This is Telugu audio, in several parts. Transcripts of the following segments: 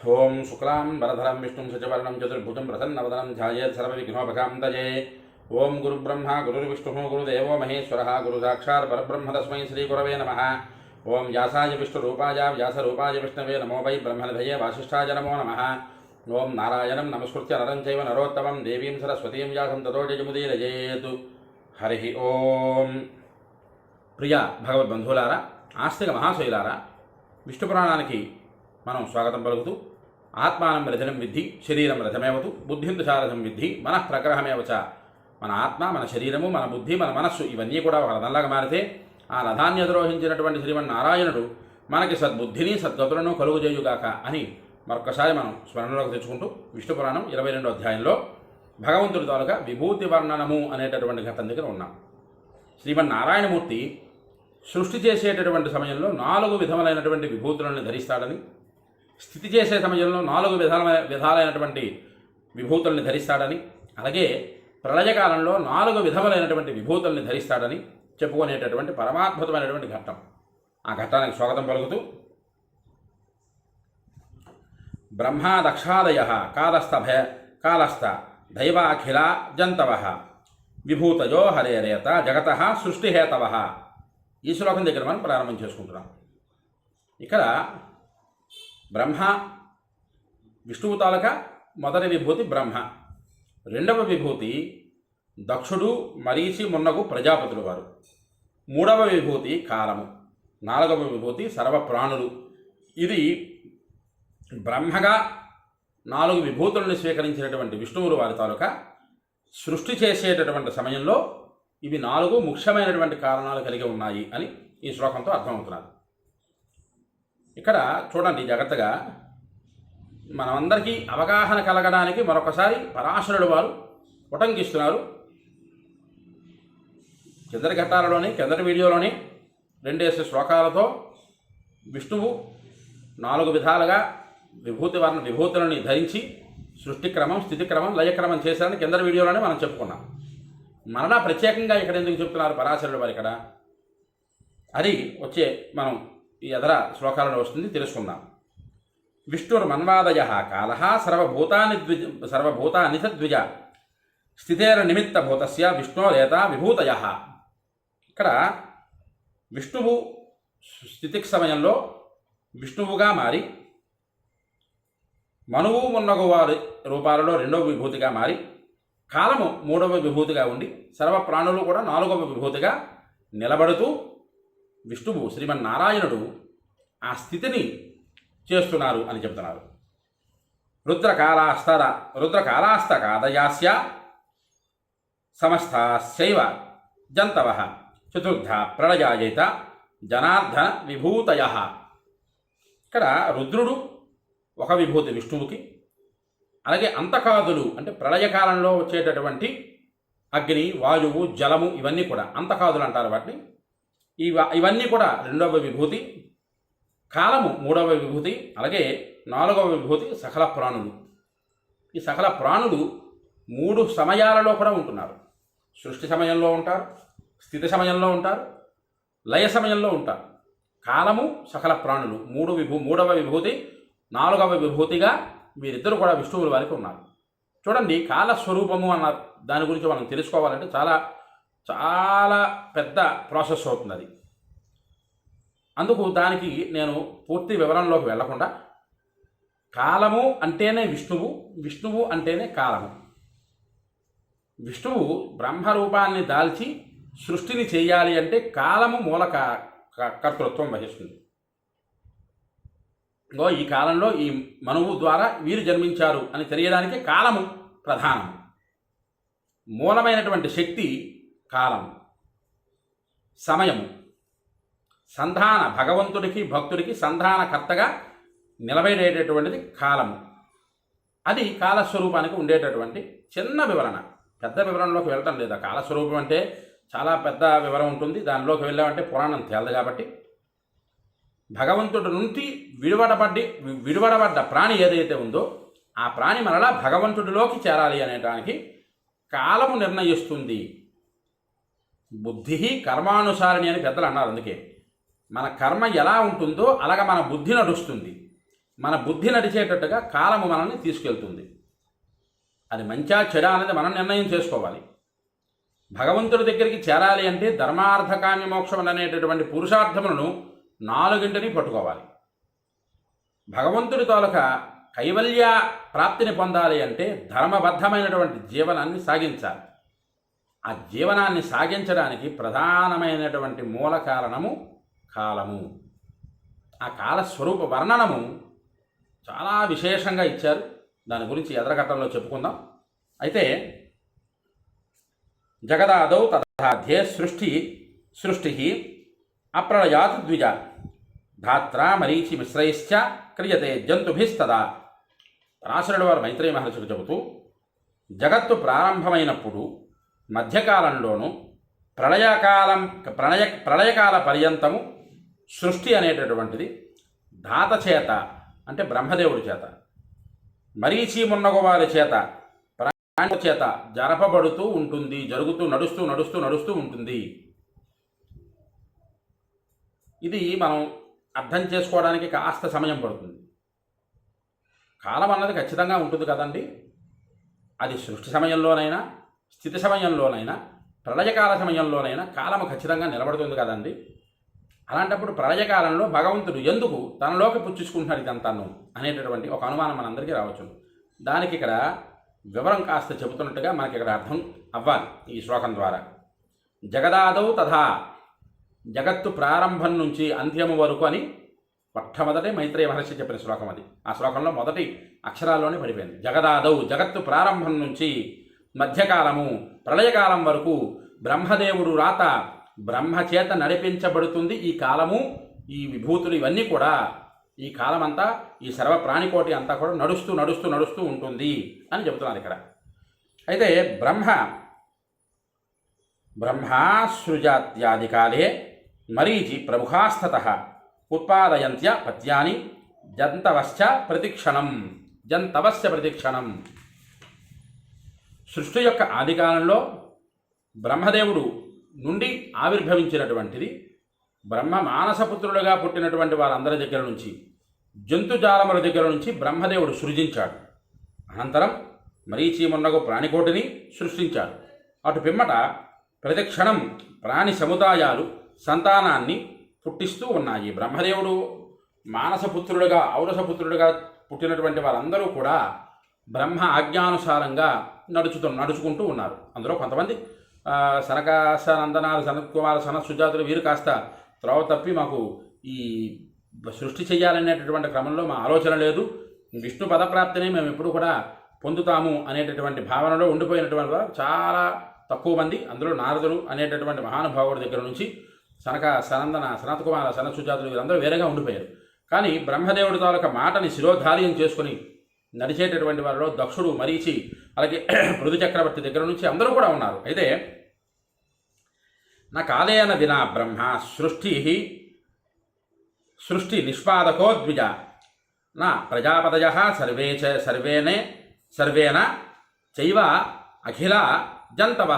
ఓం శుక్లాం వరధరం విష్ణుం శశివర్ణం చతుర్భుజం ప్రసన్నవదనం ధ్యాయేత్ సర్వవిఘ్నోపశాంతయే. ఓం గురుబ్రహ్మ గురుర్విష్ణుః గురుదేవో మహేశ్వరः గురు సాక్షాత్ పరబ్రహ్మ తస్మై శ్రీగురవే నమః. ఓం వ్యాసాయ విష్ణురూపాయ వ్యాసరూపాయ విష్ణవే నమో వై బ్రహ్మనిధయే వాసిష్ఠాయ నమో నమః. ఓం నారాయణం నమస్కృత్య నరం చైవ నరోత్తమం దేవీం సరస్వతీం వ్యాసం తతో జయముదీరయేతు. హరి ఓం. ప్రియ భగవద్బంధువులారా, ఆస్తిక మహాశైలారా, విష్ణు పురాణానికి మనం స్వాగతం పలుకుతూ, ఆత్మానం రథనం విద్ధి శరీరం రథమేవతు బుద్ధింతు సారథం విద్ధి మనః ప్రగ్రహమేవచ. మన ఆత్మ, మన శరీరము, మన బుద్ధి, మన మనస్సు ఇవన్నీ కూడా ఒక రథంలాగా మారితే ఆ రథాన్ని అధిరోహించినటువంటి శ్రీమన్నారాయణుడు మనకి సద్బుద్ధిని సద్గతులను కలుగుజేయుగాక అని మరొకసారి మనం స్మరణలోకి తెచ్చుకుంటూ విష్ణు పురాణం 22వ అధ్యాయంలో భగవంతుడి తాలూకా విభూతి వర్ణనము అనేటటువంటి ఘట్టం దగ్గర ఉన్నాం. శ్రీమన్నారాయణమూర్తి సృష్టి చేసేటటువంటి సమయంలో 4 విధములైనటువంటి విభూతులను ధరిస్తాడని, స్థితి చేసే సమయంలో 4 విధాలైనటువంటి విభూతుల్ని ధరిస్తాడని, అలాగే ప్రళయకాలంలో 4 విధములైనటువంటి విభూతుల్ని ధరిస్తాడని చెప్పుకునేటటువంటి పరమాద్భుతమైనటువంటి ఘట్టం. ఆ ఘట్టానికి స్వాగతం పలుకుతూ, బ్రహ్మాదక్షాదయ కాలస్థ దైవాఖిల జంతవ విభూతయో హరేరేత జగత సృష్టిహేతవ. ఈ శ్లోకం దగ్గర మనం ప్రారంభం చేసుకుంటున్నాం. ఇక్కడ బ్రహ్మ, విష్ణువు తాలూకా మొదటి విభూతి బ్రహ్మ, రెండవ విభూతి దక్షుడు, మరీచి, మున్నగు ప్రజాపతులు వారు, మూడవ విభూతి కాలము, 4వ విభూతి సర్వప్రాణులు. ఇది బ్రహ్మగా 4 విభూతులను స్వీకరించినటువంటి విష్ణువులు వారి తాలూకా సృష్టి చేసేటటువంటి సమయంలో ఇవి 4 ముఖ్యమైనటువంటి కారణాలు కలిగి ఉన్నాయి అని ఈ శ్లోకంతో అర్థమవుతున్నారు. ఇక్కడ చూడండి జాగ్రత్తగా, మనమందరికీ అవగాహన కలగడానికి మరొకసారి పరాశరుడు వారు ఉటంకిస్తున్నారు. కిందటి ఘట్టాలలోని కిందటి వీడియోలోని 2 శ్లోకాలతో విష్ణువు 4 విధాలుగా విభూతులని ధరించి సృష్టిక్రమం, స్థితిక్రమం, లయక్రమం చేశారని కిందటి వీడియోలోనే మనం చెప్పుకున్నాం. మరలా ప్రత్యేకంగా ఇక్కడ ఎందుకు చెప్తున్నారు పరాశరుడు వారు ఇక్కడ అది వచ్చే మనం ఈ ఎదర శ్లోకాలలో వస్తుంది, తెలుసుకుందాం. విష్ణుర్మన్వాదయ కాల సర్వభూతాని ద్విజ స్థితేర నిమిత్త భూతస్య విష్ణోరేత విభూతయ. ఇక్కడ విష్ణువు స్థితికి సమయంలో విష్ణువుగా మారి, మనువు మున్నగు వారి రూపాలలో 2వ విభూతిగా మారి, కాలము 3వ విభూతిగా ఉండి, సర్వప్రాణులు కూడా 4వ విభూతిగా నిలబడుతూ విష్ణువు శ్రీమన్నారాయణుడు ఆ స్థితిని చేస్తున్నారు అని చెప్తున్నారు. రుద్రకాలాస్తకాదయాస్య సమస్తాస్యైవ జంతవ చతుర్థ ప్రళయాయైత జనార్దన విభూతయ. ఇక్కడ రుద్రుడు ఒక విభూతి విష్ణువుకి, అలాగే అంతకాదులు అంటే ప్రళయకాలంలో వచ్చేటటువంటి అగ్ని, వాయువు, జలము ఇవన్నీ కూడా అంతకాదులు అంటారు వాటిని. ఇవన్నీ కూడా 2వ విభూతి, కాలము 3వ విభూతి, అలాగే 4వ విభూతి సకల ప్రాణులు. ఈ సకల ప్రాణులు 3 సమయాలలో కూడా ఉంటున్నారు. సృష్టి సమయంలో ఉంటారు, స్థితి సమయంలో ఉంటారు, లయ సమయంలో ఉంటారు. కాలము, సకల ప్రాణులు 3వ విభూతి, 4వ విభూతిగా వీరిద్దరూ కూడా విష్ణువుల వారికి ఉన్నారు. చూడండి, కాలస్వరూపము అన్న దాని గురించి మనం తెలుసుకోవాలంటే చాలా చాలా పెద్ద ప్రాసెస్ అవుతుంది అది. అందుకు దానికి నేను పూర్తి వివరంలోకి వెళ్లకుండా, కాలము అంటేనే విష్ణువు, విష్ణువు అంటేనే కాలము. విష్ణువు బ్రహ్మరూపాన్ని దాల్చి సృష్టిని చేయాలి అంటే కాలము మూల కర్తృత్వం వహిస్తుంది. ఈ కాలంలో ఈ మనువు ద్వారా వీరు జన్మించారు అని తెలియడానికి కాలము ప్రధానం. మూలమైనటువంటి శక్తి కాలం, సమయము, సంధాన భగవంతుడికి భక్తుడికి సంధానకర్తగా నిలబడేటటువంటిది కాలము. అది కాలస్వరూపానికి ఉండేటటువంటి చిన్న వివరణ. పెద్ద వివరణలోకి వెళ్ళటం లేదా. కాలస్వరూపం అంటే చాలా పెద్ద వివరం ఉంటుంది, దానిలోకి వెళ్ళామంటే పురాణం తేలదు. కాబట్టి భగవంతుడి నుండి విడివడబడ్డ ప్రాణి ఏదైతే ఉందో ఆ ప్రాణి మరలా భగవంతుడిలోకి చేరాలి అనేటానికి కాలము నిర్ణయిస్తుంది. బుద్ధి కర్మానుసారిణి అని పెద్దలు అన్నారు. అందుకే మన కర్మ ఎలా ఉంటుందో అలాగ మన బుద్ధి నడుస్తుంది. మన బుద్ధి నడిచేటట్టుగా కాలము మనల్ని తీసుకెళ్తుంది. అది మంచా చెడా అనేది మనం నిర్ణయం చేసుకోవాలి. భగవంతుడి దగ్గరికి చేరాలి అంటే ధర్మార్థ కామ్య మోక్షములు అనేటటువంటి పురుషార్థములను 4 పట్టుకోవాలి. భగవంతుడి తోలక కైవల్య ప్రాప్తిని పొందాలి అంటే ధర్మబద్ధమైనటువంటి జీవనాన్ని సాగించాలి. ఆ జీవనాన్ని సాగించడానికి ప్రధానమైనటువంటి మూల కారణము కాలము. ఆ కాల స్వరూప వర్ణనము చాలా విశేషంగా ఇచ్చారు. దాని గురించి ఎదరఘట్టంలో చెప్పుకుందాం. అయితే జగదాదౌ తథాధ్యే సృష్టి అప్రళయాత్ ద్విజ ధాత్ర మరీచి మిశ్రైశ్చ క్రియతే జంతుభిస్తదా. పరాశరుడు వారు మైత్రేయ మహర్షికి చెబుతూ జగత్తు ప్రారంభమైనప్పుడు మధ్యకాలంలోనూ ప్రళయకాల పర్యంతము సృష్టి అనేటటువంటిది ధాత చేత అంటే బ్రహ్మదేవుడి చేత, మరీచి మున్నగు వారి చేత, ప్రాణి చేత జరపబడుతూ ఉంటుంది, జరుగుతూ నడుస్తూ ఉంటుంది. ఇది మనం అర్థం చేసుకోవడానికి కాస్త సమయం పడుతుంది. కాలం అన్నది ఖచ్చితంగా ఉంటుంది కదండి. అది సృష్టి సమయంలోనైనా, స్థితి సమయంలోనైనా, ప్రళయకాల సమయంలోనైనా కాలము ఖచ్చితంగా నిలబడుతుంది కదండి. అలాంటప్పుడు ప్రళయకాలంలో భగవంతుడు ఎందుకు తనలోకి పుచ్చుకుంటున్నాడు ఇదంతాను అనేటటువంటి ఒక అనుమానం మనందరికీ రావచ్చు. దానికి ఇక్కడ వివరం కాస్త చెబుతున్నట్టుగా మనకి ఇక్కడ అర్థం అవ్వాలి ఈ శ్లోకం ద్వారా. జగదాదౌ తథా, జగత్తు ప్రారంభం నుంచి అంత్యము వరకు అని మొట్టమొదటి మైత్రేయ మహర్షి చెప్పిన శ్లోకం అది. ఆ శ్లోకంలో మొదటి అక్షరాల్లోనే పడిపోయింది. జగదాదౌ, జగత్తు ప్రారంభం నుంచి మధ్యకాలము ప్రళయకాలం వరకు బ్రహ్మదేవుడు రాత బ్రహ్మచేత నడిపించబడుతుంది. ఈ కాలము, ఈ విభూతులు ఇవన్నీ కూడా, ఈ కాలమంతా, ఈ సర్వ ప్రాణికోటి అంతా కూడా నడుస్తూ ఉంటుంది అని చెబుతున్నారు ఇక్కడ. అయితే బ్రహ్మాసృజాత్యాది కాలే మరీచి ప్రముఖాస్థత ఉత్పాదయంత్య పత్యాని జంతవశ్చ ప్రతిక్షణం. సృష్టి యొక్క ఆదికాలంలో బ్రహ్మదేవుడు నుండి ఆవిర్భవించినటువంటిది బ్రహ్మ మానసపుత్రులుగా పుట్టినటువంటి వారందరి దగ్గర నుంచి, జంతుజాలముల దగ్గర నుంచి బ్రహ్మదేవుడు సృజించాడు. అనంతరం మరీచి మున్నగు ప్రాణికోటిని సృష్టించాడు. అటు పిమ్మట ప్రతిక్షణం ప్రాణి సముదాయాలు సంతానాన్ని పుట్టిస్తూ ఉన్నాయి. బ్రహ్మదేవుడు మానసపుత్రుడుగా, ఔరసపుత్రుడుగా పుట్టినటువంటి వారందరూ కూడా బ్రహ్మ ఆజ్ఞానుసారంగా నడుచుకుంటూ ఉన్నారు. అందులో కొంతమంది సనకాసనందనాలు, సనత్కుమార, సుజాతులు వీరు కాస్త త్రోవ తప్పి మాకు ఈ సృష్టి చేయాలనేటటువంటి క్రమంలో మా ఆలోచన లేదు, విష్ణు పదప్రాప్తిని మేము ఎప్పుడు కూడా పొందుతాము అనేటటువంటి భావనలో ఉండిపోయినటువంటి వారు చాలా తక్కువ మంది. అందులో నారదుడు అనేటటువంటి మహానుభావుడి దగ్గర నుంచి సనందన, సనత్కుమార, సుజాతులు వీరందరూ వేరేగా ఉండిపోయారు. కానీ బ్రహ్మదేవుడి తాలూక మాటని శిరోధార్యం చేసుకుని నడిచేటటువంటి వారిలో దక్షుడు, మరీచి, అలాగే పృథు చక్రవర్తి దగ్గర నుంచి అందరూ కూడా ఉన్నారు. అయితే నా కాలేన వినా బ్రహ్మ సృష్టి నిష్పాదకో ద్విజ నా ప్రజాపతయ సర్వేన చైవ అఖిల జంతవ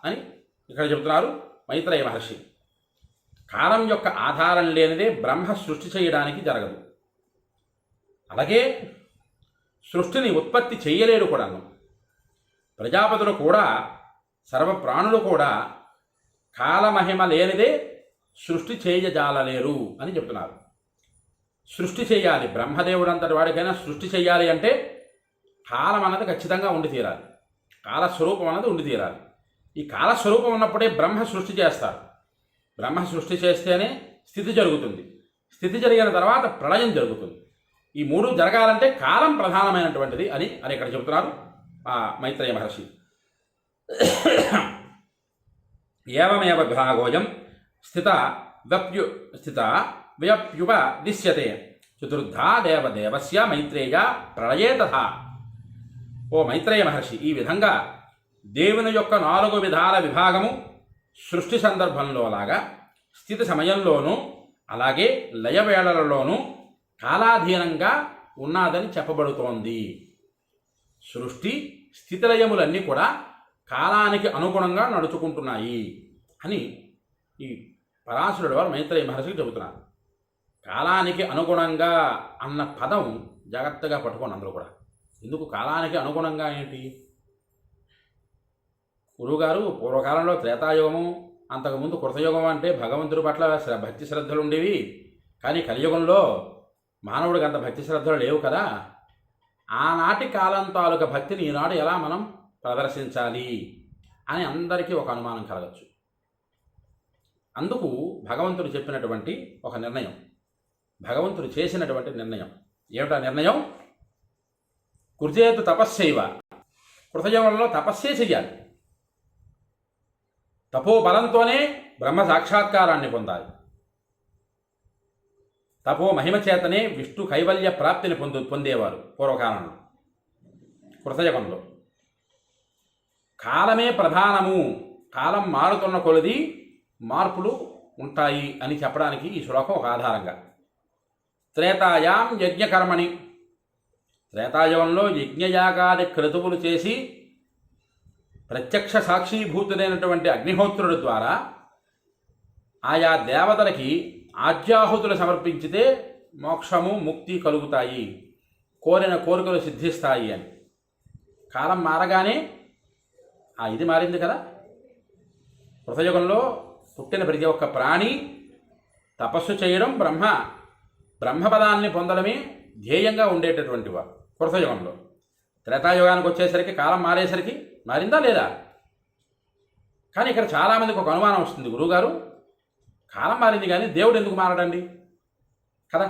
అని ఇక్కడ చెబుతున్నారు మైత్రేయ మహర్షి. కాలం యొక్క ఆధారం లేనిదే బ్రహ్మ సృష్టి చేయడానికి జరగదు. అలాగే సృష్టిని ఉత్పత్తి చేయలేరు కూడాను. ప్రజాపతులు కూడా, సర్వప్రాణులు కూడా కాలమహిమ లేనిదే సృష్టి చేయజాలలేరు అని చెప్తున్నారు. సృష్టి చేయాలి, బ్రహ్మదేవుడు అంతటి వాడికైనా సృష్టి చేయాలి అంటే కాలం అన్నది ఖచ్చితంగా ఉండి తీరాలి, కాలస్వరూపం అన్నది ఉండి తీరాలి. ఈ కాలస్వరూపం ఉన్నప్పుడే బ్రహ్మ సృష్టి చేస్తారు. బ్రహ్మ సృష్టి చేస్తేనే స్థితి జరుగుతుంది, స్థితి జరిగిన తర్వాత ప్రళయం జరుగుతుంది. ఈ మూడు జరగాలంటే కాలం ప్రధానమైనటువంటిది అని ఇక్కడ చెబుతున్నారు మైత్రేయ మహర్షి. ఏవమేవ విభాగోయం స్థిత వ్యప్యుపదిశ్యతే చతుర్థా దేవదేవస్య మైత్రేయ ప్రళయే తథా. ఓ మైత్రేయ మహర్షి, ఈ విధంగా దేవుని యొక్క 4 విధాల విభాగము సృష్టి సందర్భంలో లాగా స్థితి సమయంలోనూ అలాగే లయవేళలలోనూ కాలాధీనంగా ఉన్నాదని చెప్పబడుతోంది. సృష్టి స్థితిలయములన్నీ కూడా కాలానికి అనుగుణంగా నడుచుకుంటున్నాయి అని ఈ పరాశరుడు వారు మైత్రేయ మహర్షికి చెబుతున్నారు. కాలానికి అనుగుణంగా అన్న పదం జాగ్రత్తగా పట్టుకోండి అందరూ కూడా. ఎందుకు కాలానికి అనుగుణంగా ఏంటి? గురువుగారు పూర్వకాలంలో త్రేతాయుగము, అంతకుముందు కృతయుగం అంటే భగవంతుడి పట్ల భక్తి శ్రద్ధలు ఉండేవి. కానీ కలియుగంలో మానవుడికి అంత భక్తి శ్రద్ధలు లేవు కదా. ఆనాటి కాలం తాలూక భక్తిని ఈనాడు ఎలా మనం ప్రదర్శించాలి అని అందరికీ ఒక అనుమానం కలగచ్చు. అందుకు భగవంతుడు చెప్పినటువంటి ఒక నిర్ణయం, భగవంతుడు చేసినటువంటి నిర్ణయం ఏమిటా నిర్ణయం? కృతేతు తపస్సైవ, కృతయుగంలో తపస్సే చెయ్యాలి. తపోబలంతోనే బ్రహ్మ సాక్షాత్కారాన్ని పొందాలి. తపో మహిమ చేతనే విష్ణు కైవల్య ప్రాప్తిని పొందేవారు పూర్వకాలంలో. కృతయుగంలో కాలమే ప్రధానము, కాలం మారుతున్న కొలది మార్పులు ఉంటాయి అని చెప్పడానికి ఈ శ్లోకం ఒక ఆధారంగా. త్రేతాయాం యజ్ఞకర్మణి, త్రేతాయుగంలో యజ్ఞయాగాది క్రతువులు చేసి ప్రత్యక్ష సాక్షీభూతుడైనటువంటి అగ్నిహోత్రుడి ద్వారా ఆయా దేవతలకి ఆజ్యాహుతులు సమర్పించితే మోక్షము ముక్తి కలుగుతాయి, కోరిన కోరికలు సిద్ధిస్తాయి అని. కాలం మారగానే ఇది మారింది కదా. కృతయుగంలో పుట్టిన ప్రతి ఒక్క ప్రాణి తపస్సు చేయడం, బ్రహ్మపదాన్ని పొందడమే ధ్యేయంగా ఉండేటటువంటి వారు కృతయుగంలో. త్రేతాయుగానికి వచ్చేసరికి కాలం మారేసరికి మారిందా లేదా? కానీ ఇక్కడ చాలామందికి ఒక అనుమానం వస్తుంది, గురువుగారు కాలం మారింది కానీ దేవుడు ఎందుకు మారడండి కదా?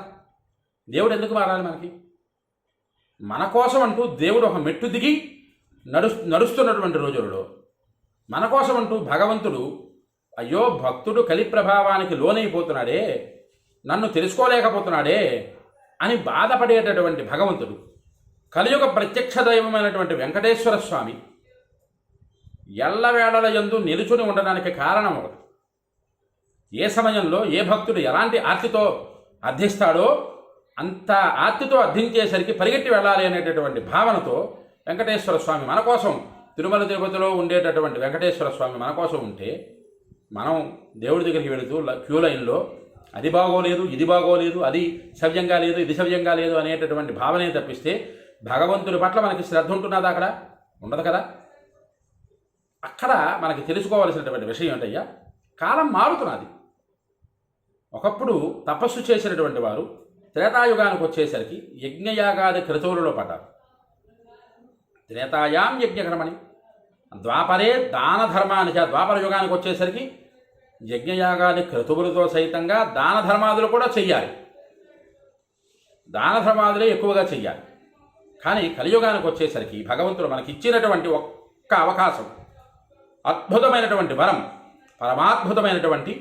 దేవుడు ఎందుకు మారాలి మనకి? మన కోసం అంటూ దేవుడు ఒక మెట్టు దిగి నడుస్తున్నటువంటి రోజులలో మన కోసం అంటూ భగవంతుడు, అయ్యో భక్తుడు కలి ప్రభావానికి లోనైపోతున్నాడే, నన్ను తెలుసుకోలేకపోతున్నాడే అని బాధపడేటటువంటి భగవంతుడు కలియుగ ప్రత్యక్ష దైవమైనటువంటి వెంకటేశ్వర స్వామి ఎల్లవేళల యందు నిలుచుని ఉండడానికి కారణం ఒకటి. ఏ సమయంలో ఏ భక్తుడు ఎలాంటి ఆర్తితో అర్థిస్తాడో అంత ఆర్తితో అర్థించేసరికి పరిగెట్టి వెళ్ళాలి అనేటటువంటి భావనతో వెంకటేశ్వర స్వామి మన కోసం, తిరుమల తిరుపతిలో ఉండేటటువంటి వెంకటేశ్వర స్వామి మన కోసం ఉంటే, మనం దేవుడి దగ్గరికి వెళుతూ క్యూ లైన్లో అది బాగోలేదు, ఇది బాగోలేదు, అది సవ్యంగా లేదు, ఇది సవ్యంగా లేదు అనేటటువంటి భావనే తప్పిస్తే భగవంతుడి పట్ల మనకి శ్రద్ధ ఉంటున్నదా? అక్కడ ఉండదు కదా. అక్కడ మనకి తెలుసుకోవాల్సినటువంటి విషయం ఏంటయ్యా, కాలం మారుతున్నది. ఒకప్పుడు తపస్సు చేసినటువంటి వారు త్రేతాయుగానికి వచ్చేసరికి యజ్ఞయాగాది క్రతువులలో పడ్డారు. త్రేతాయాం యజ్ఞకర్మణి, ద్వాపరే దాన ధర్మాన్ని, ద్వాపర యుగానికి వచ్చేసరికి యజ్ఞయాగాది క్రతువులతో సైతంగా దాన ధర్మాదులు కూడా చెయ్యాలి. దాన ధర్మాదులే ఎక్కువగా చెయ్యాలి. కానీ కలియుగానికి వచ్చేసరికి భగవంతుడు మనకి ఇచ్చినటువంటి ఒక్క అవకాశం, అద్భుతమైనటువంటి వరం, పరమాద్భుతమైనటువంటి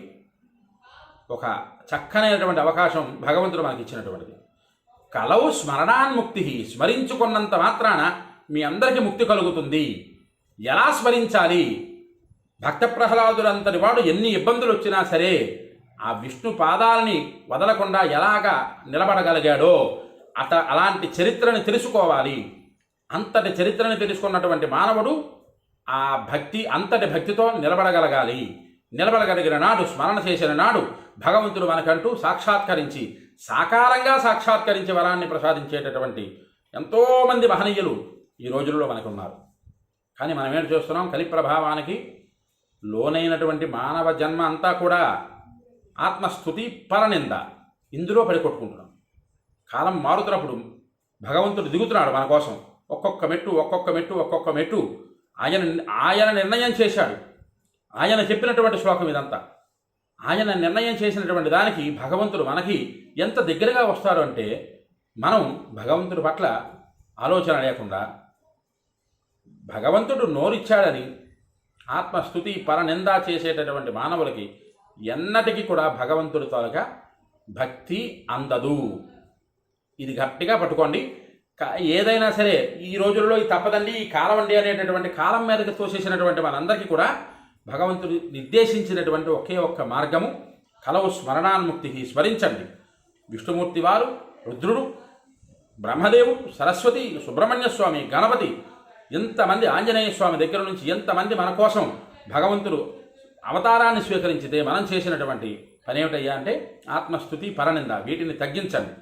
ఒక చక్కనైనటువంటి అవకాశం భగవంతుడు మనకి ఇచ్చినటువంటిది. కలవు స్మరణాన్ముక్తి, స్మరించుకున్నంత మాత్రాన మీ అందరికీ ముక్తి కలుగుతుంది. ఎలా స్మరించాలి? భక్త ప్రహ్లాదులంతటి వాడు ఎన్ని ఇబ్బందులు వచ్చినా సరే ఆ విష్ణు పాదాలని వదలకుండా ఎలాగా నిలబడగలిగాడో అలాంటి చరిత్రని తెలుసుకోవాలి. అంతటి చరిత్రని తెలుసుకున్నటువంటి మానవుడు ఆ అంతటి భక్తితో నిలబడగలగాలి. నిలబడగలిగిన నాడు, స్మరణ చేసిన నాడు భగవంతుడు మనకంటూ సాక్షాత్కరించి, సాకారంగా సాక్షాత్కరించి వరాన్ని ప్రసాదించేటటువంటి ఎంతోమంది మహనీయులు ఈ రోజుల్లో మనకున్నారు. కానీ మనం ఏంటి చూస్తున్నాం? కలి ప్రభావానికి లోనైనటువంటి మానవ జన్మ అంతా కూడా ఆత్మస్థుతి, పరనింద, ఇందులో పడి కొట్టుకుంటున్నాం. కాలం మారుతున్నప్పుడు భగవంతుడు దిగుతున్నాడు మన కోసం. ఒక్కొక్క మెట్టు ఒక్కొక్క మెట్టు ఒక్కొక్క మెట్టు ఆయన నిర్ణయం చేశాడు. ఆయన చెప్పినటువంటి శ్లోకం ఇదంతా. ఆయన నిర్ణయం చేసినటువంటి దానికి భగవంతుడు మనకి ఎంత దగ్గరగా వస్తాడు అంటే, మనం భగవంతుడి పట్ల ఆలోచన లేకుండా భగవంతుడు నోరిచ్చాడని ఆత్మస్థుతి, పరనింద చేసేటటువంటి మానవులకి ఎన్నటికీ కూడా భగవంతుడి తాలూకా భక్తి అందదు. ఇది గట్టిగా పట్టుకోండి. ఏదైనా సరే ఈ రోజుల్లో ఈ తప్పదండి, ఈ కాలం అండి అనేటటువంటి కాలం మీదకి తోసేసినటువంటి మనందరికీ కూడా భగవంతుడు నిర్దేశించినటువంటి ఒకే ఒక్క మార్గము, కలవు స్మరణాన్ముక్తి, స్మరించండి. విష్ణుమూర్తి వారు, రుద్రుడు, బ్రహ్మదేవుడు, సరస్వతి, సుబ్రహ్మణ్య స్వామి, గణపతి, ఎంతమంది, ఆంజనేయ స్వామి దగ్గర నుంచి ఎంతమంది మన కోసం భగవంతుడు అవతారాన్ని స్వీకరించితే మనం చేసినటువంటి పని ఏమిటయ్యా అంటే ఆత్మస్థుతి, పరనింద, వీటిని తగ్గించండి.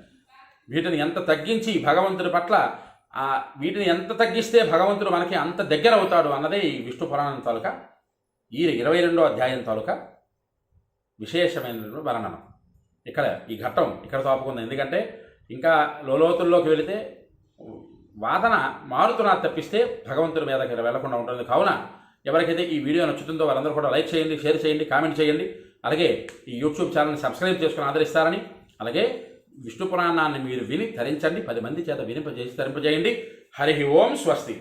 వీటిని ఎంత తగ్గించి భగవంతుడి పట్ల వీటిని ఎంత తగ్గిస్తే భగవంతుడు మనకి అంత దగ్గర అవుతాడు అన్నదే ఈ విష్ణు పురాణం తాలూకా ఈ 22వ అధ్యాయం తాలూకా విశేషమైన వర్ణనం. ఇక్కడ ఈ ఘట్టం ఇక్కడ తోపుకుంది. ఎందుకంటే ఇంకా లోతుల్లోకి వెళితే వాదన మారుతున్నా తప్పిస్తే భగవంతుడి మీదకి వెళ్లకుండా ఉంటుంది. కావున ఎవరికైతే ఈ వీడియో నచ్చుతుందో వారందరూ కూడా లైక్ చేయండి, షేర్ చేయండి, కామెంట్ చేయండి. అలాగే ఈ యూట్యూబ్ ఛానల్ని సబ్స్క్రైబ్ చేసుకుని ఆదరిస్తారని, అలాగే విష్ణు పురాణాన్ని మీరు విని తరించండి, 10 మంది చేత తరింపజేయండి. హరి ఓం స్వస్తి.